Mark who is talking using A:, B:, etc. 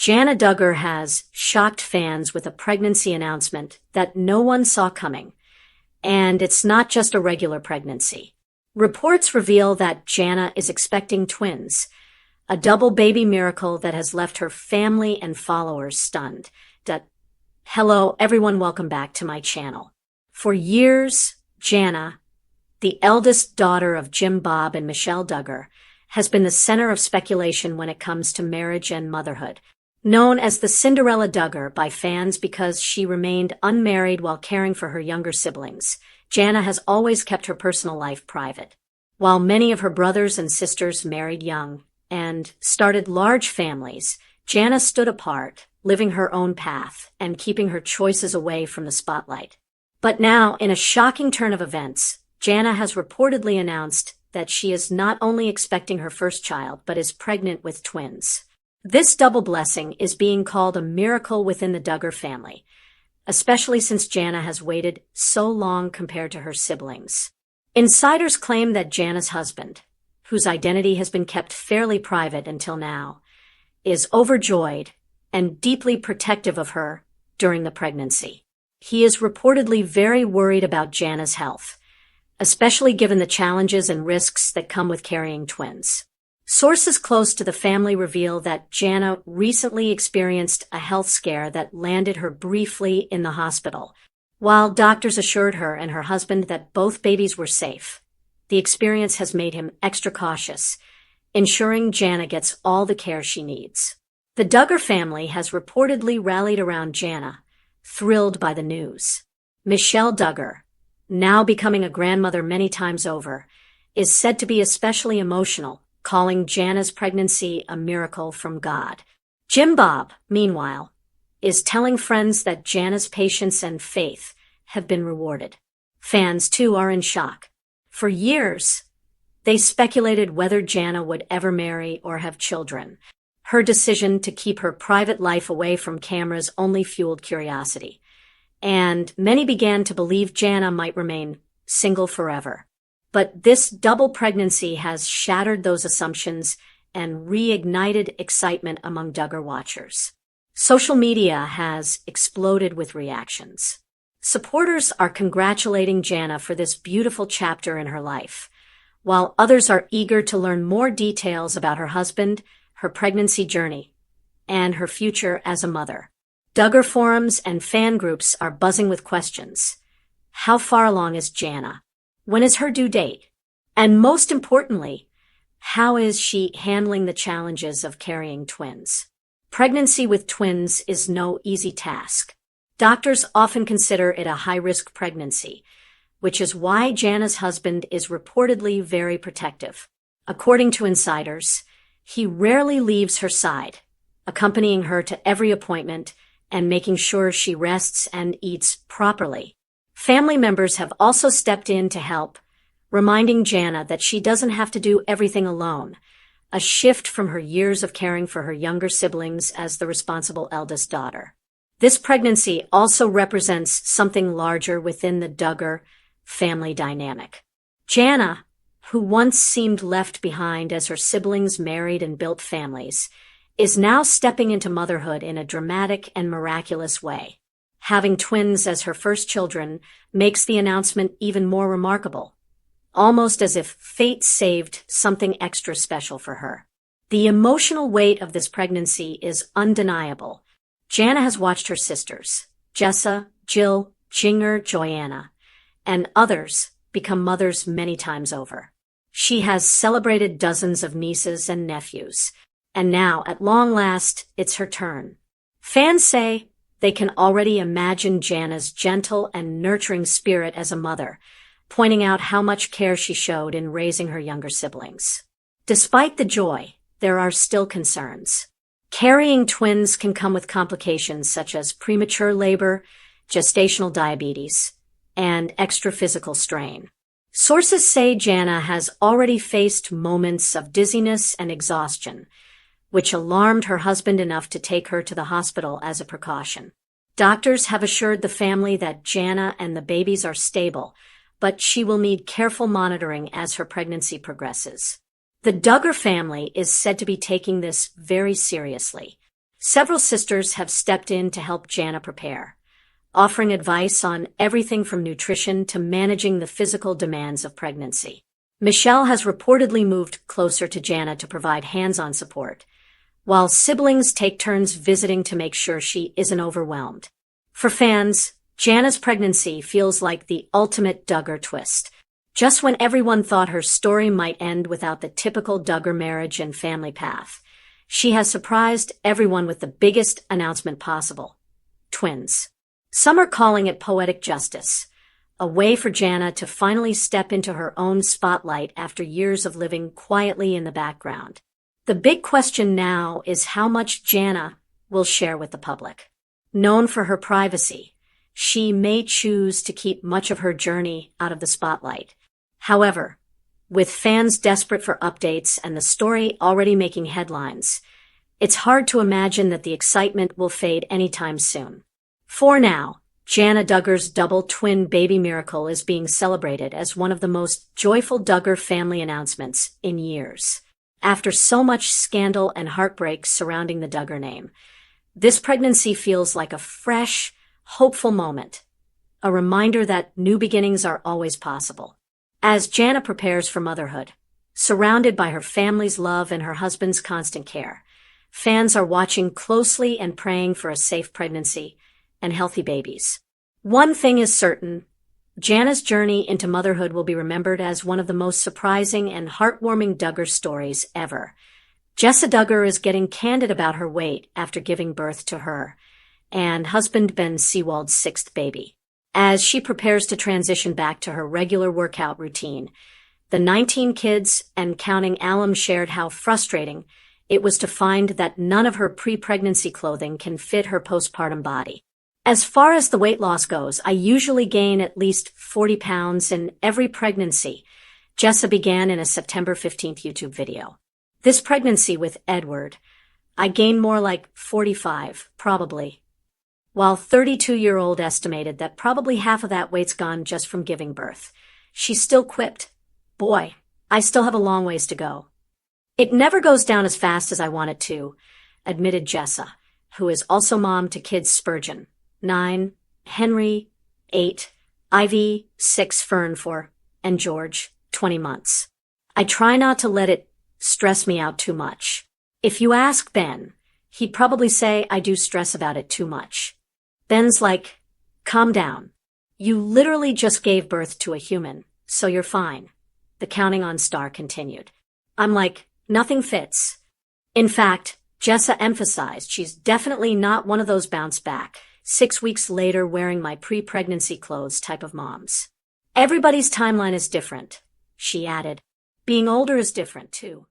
A: Jana Duggar has shocked fans with a pregnancy announcement that no one saw coming. And it's not just a regular pregnancy. Reports reveal that Jana is expecting twins, a double baby miracle that has left her family and followers stunned. Hello, everyone, welcome back to my channel. For years, Jana, the eldest daughter of Jim Bob and Michelle Duggar, has been the center of speculation when it comes to marriage and motherhood. Known as the Cinderella Duggar by fans because she remained unmarried while caring for her younger siblings, Jana has always kept her personal life private. While many of her brothers and sisters married young and started large families, Jana stood apart, living her own path and keeping her choices away from the spotlight. But now, in a shocking turn of events, Jana has reportedly announced that she is not only expecting her first child, but is pregnant with twins. This double blessing is being called a miracle within the Duggar family, especially since Jana has waited so long compared to her siblings. Insiders claim that Jana's husband, whose identity has been kept fairly private until now, is overjoyed and deeply protective of her during the pregnancy. He is reportedly very worried about Jana's health, especially given the challenges and risks that come with carrying twins. Sources close to the family reveal that Jana recently experienced a health scare that landed her briefly in the hospital. While doctors assured her and her husband that both babies were safe, the experience has made him extra cautious, ensuring Jana gets all the care she needs. The Duggar family has reportedly rallied around Jana, thrilled by the news. Michelle Duggar, now becoming a grandmother many times over, is said to be especially emotional, calling Jana's pregnancy a miracle from God. Jim Bob, meanwhile, is telling friends that Jana's patience and faith have been rewarded. Fans, too, are in shock. For years, they speculated whether Jana would ever marry or have children. Her decision to keep her private life away from cameras only fueled curiosity, and many began to believe Jana might remain single forever. But this double pregnancy has shattered those assumptions and reignited excitement among Duggar watchers. Social media has exploded with reactions. Supporters are congratulating Jana for this beautiful chapter in her life, while others are eager to learn more details about her husband, her pregnancy journey, and her future as a mother. Duggar forums and fan groups are buzzing with questions. How far along is Jana? When is her due date? And most importantly, how is she handling the challenges of carrying twins? Pregnancy with twins is no easy task. Doctors often consider it a high-risk pregnancy, which is why Jana's husband is reportedly very protective. According to insiders, he rarely leaves her side, accompanying her to every appointment and making sure she rests and eats properly. Family members have also stepped in to help, reminding Jana that she doesn't have to do everything alone, a shift from her years of caring for her younger siblings as the responsible eldest daughter. This pregnancy also represents something larger within the Duggar family dynamic. Jana, who once seemed left behind as her siblings married and built families, is now stepping into motherhood in a dramatic and miraculous way. Having twins as her first children makes the announcement even more remarkable, almost as if fate saved something extra special for her. The emotional weight of this pregnancy is undeniable. Jana has watched her sisters, Jessa, Jill, Jinger, Joanna, and others become mothers many times over. She has celebrated dozens of nieces and nephews, and now, at long last, it's her turn. Fans say they can already imagine Jana's gentle and nurturing spirit as a mother, pointing out how much care she showed in raising her younger siblings. Despite the joy, there are still concerns. Carrying twins can come with complications such as premature labor, gestational diabetes, and extra physical strain. Sources say Jana has already faced moments of dizziness and exhaustion, which alarmed her husband enough to take her to the hospital as a precaution. Doctors have assured the family that Jana and the babies are stable, but she will need careful monitoring as her pregnancy progresses. The Duggar family is said to be taking this very seriously. Several sisters have stepped in to help Jana prepare, offering advice on everything from nutrition to managing the physical demands of pregnancy. Michelle has reportedly moved closer to Jana to provide hands-on support, while siblings take turns visiting to make sure she isn't overwhelmed. For fans, Jana's pregnancy feels like the ultimate Duggar twist. Just when everyone thought her story might end without the typical Duggar marriage and family path, she has surprised everyone with the biggest announcement possible: twins. Some are calling it poetic justice, a way for Jana to finally step into her own spotlight after years of living quietly in the background. The big question now is how much Jana will share with the public. Known for her privacy, she may choose to keep much of her journey out of the spotlight. However, with fans desperate for updates and the story already making headlines, it's hard to imagine that the excitement will fade anytime soon. For now, Jana Duggar's double twin baby miracle is being celebrated as one of the most joyful Duggar family announcements in years. After so much scandal and heartbreak surrounding the Duggar name, this pregnancy feels like a fresh, hopeful moment, a reminder that new beginnings are always possible. As Jana prepares for motherhood, surrounded by her family's love and her husband's constant care, fans are watching closely and praying for a safe pregnancy and healthy babies. One thing is certain: Jana's journey into motherhood will be remembered as one of the most surprising and heartwarming Duggar stories ever. Jessa Duggar is getting candid about her weight after giving birth to her and husband Ben Seawald's sixth baby. As she prepares to transition back to her regular workout routine, the 19 kids and counting alum shared how frustrating it was to find that none of her pre-pregnancy clothing can fit her postpartum body. As far as the weight loss goes, I usually gain at least 40 pounds in every pregnancy, Jessa began in a September 15th YouTube video. This pregnancy with Edward, I gained more like 45, probably. While 32-year-old estimated that probably half of that weight's gone just from giving birth, she still quipped, "Boy, I still have a long ways to go." "It never goes down as fast as I want it to," admitted Jessa, who is also mom to kids Spurgeon, 9, Henry, 8, Ivy, 6, Fern, 4, and George, 20 months. "I try not to let it stress me out too much. If you ask Ben, he'd probably say I do stress about it too much. Ben's like, calm down. You literally just gave birth to a human, so you're fine," the Counting On star continued. I'm like, nothing fits. In fact, Jessa emphasized she's definitely not one of those bounce back, 6 weeks later wearing my pre-pregnancy clothes type of moms. "Everybody's timeline is different," she added. "Being older is different, too."